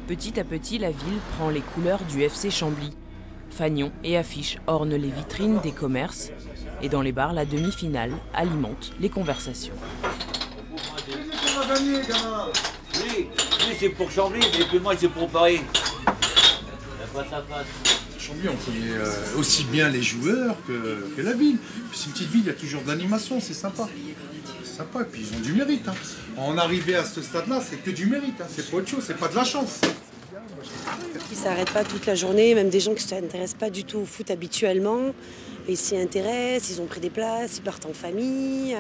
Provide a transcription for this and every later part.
Petit à petit, la ville prend les couleurs du FC Chambly. Fanions et affiches ornent les vitrines des commerces et dans les bars, la demi-finale alimente les conversations. Oui, c'est pour Chambly, et puis moi c'est pour Paris. Chambly, on connaît aussi bien les joueurs que la ville. C'est une petite ville, il y a toujours d'animation, c'est sympa. C'est sympa, et puis ils ont du mérite. Hein. En arriver à ce stade-là, c'est que du mérite, hein. C'est pas autre chose, c'est pas de la chance. Ils ne s'arrêtent pas toute la journée, même des gens qui ne s'intéressent pas du tout au foot habituellement. Ils s'y intéressent, ils ont pris des places, ils partent en famille.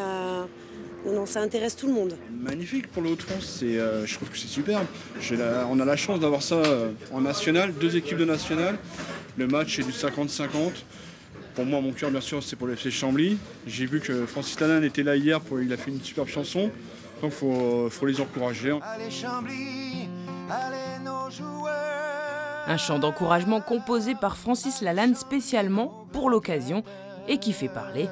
Non, ça intéresse tout le monde. Magnifique pour le Hauts-de-France, je trouve que c'est superbe. On a la chance d'avoir ça en national, 2 équipes de national. Le match est du 50-50. Pour moi, mon cœur, bien sûr, c'est pour le FC Chambly. J'ai vu que Francis Lalanne était là hier, il a fait une superbe chanson. Donc il faut les encourager. Allez Chambly, allez nos joueurs. Un chant d'encouragement composé par Francis Lalanne spécialement pour l'occasion et qui fait parler.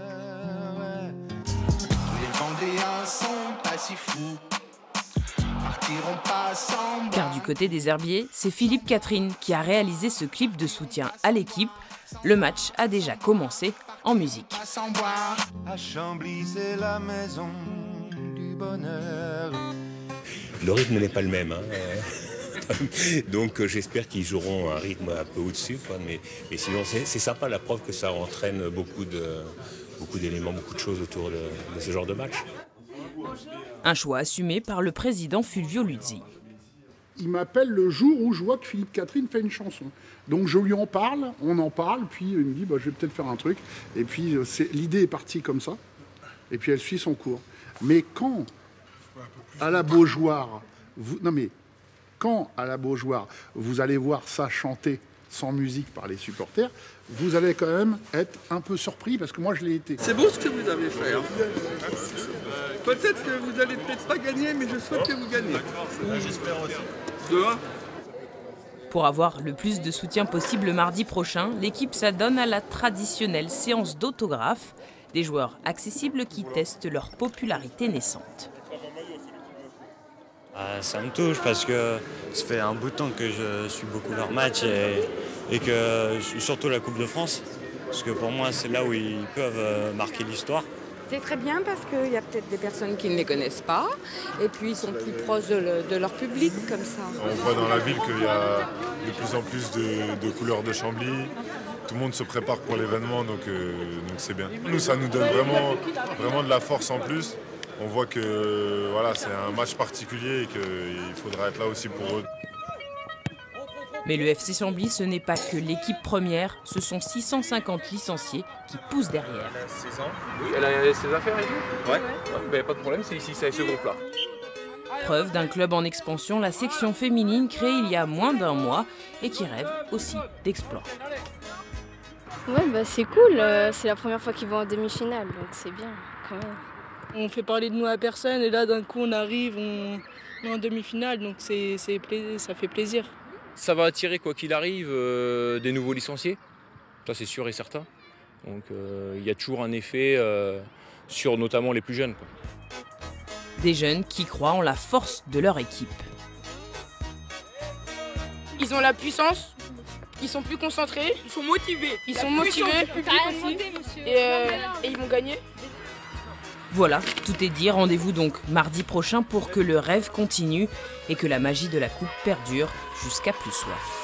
Car du côté des Herbiers, c'est Philippe Catherine qui a réalisé ce clip de soutien à l'équipe. Le match a déjà commencé en musique. À Chambly, c'est la maison du bonheur. Le rythme n'est pas le même. Hein. Donc j'espère qu'ils joueront un rythme un peu au-dessus. Mais sinon, c'est sympa, la preuve que ça entraîne beaucoup d'éléments, beaucoup de choses autour de ce genre de match. Un choix assumé par le président Fulvio Luzzi. Il m'appelle le jour où je vois que Philippe Catherine fait une chanson. Donc je lui en parle, on en parle, puis il me dit je vais peut-être faire un truc. Et puis l'idée est partie comme ça, et puis elle suit son cours. Mais quand, à la Beaujoire, quand à la Beaujoire, vous allez voir ça chanter sans musique par les supporters, vous allez quand même être un peu surpris, parce que moi je l'ai été. C'est beau ce que vous avez fait. Hein. Peut-être que vous n'allez peut-être pas gagner, mais je souhaite que vous gagnez. J'espère aussi. 2-1. Pour avoir le plus de soutien possible mardi prochain, l'équipe s'adonne à la traditionnelle séance d'autographes, des joueurs accessibles qui testent leur popularité naissante. Ça me touche parce que ça fait un bout de temps que je suis beaucoup leurs matchs et que surtout la Coupe de France, parce que pour moi c'est là où ils peuvent marquer l'histoire. C'est très bien parce qu'il y a peut-être des personnes qui ne les connaissent pas et puis ils sont plus proches de leur public comme ça. On voit dans la ville qu'il y a de plus en plus de couleurs de Chambly. Tout le monde se prépare pour l'événement, donc c'est bien. Nous, ça nous donne vraiment de la force en plus. On voit que voilà, c'est un match particulier et qu'il faudra être là aussi pour eux. Mais le FC Chambly, ce n'est pas que l'équipe première, ce sont 650 licenciés qui poussent derrière. Elle a 6 ans. Oui, elle a ses affaires et tout. Ouais. Ben, pas de problème, c'est ici, c'est avec ce groupe-là. Preuve d'un club en expansion, la section féminine créée il y a moins d'1 mois et qui rêve aussi d'exploits. Ouais, c'est cool, c'est la première fois qu'ils vont en demi-finale, donc c'est bien quand même. On fait parler de nous à personne et là d'un coup on arrive, on est en demi-finale, donc ça fait plaisir. Ça va attirer quoi qu'il arrive des nouveaux licenciés, ça c'est sûr et certain. Donc il y a toujours un effet sur notamment les plus jeunes, quoi. Des jeunes qui croient en la force de leur équipe. Ils ont la puissance, ils sont plus concentrés, ils sont motivés. Ils sont motivés, et ils vont gagner. Voilà, tout est dit. Rendez-vous donc mardi prochain pour que le rêve continue et que la magie de la coupe perdure jusqu'à plus soif.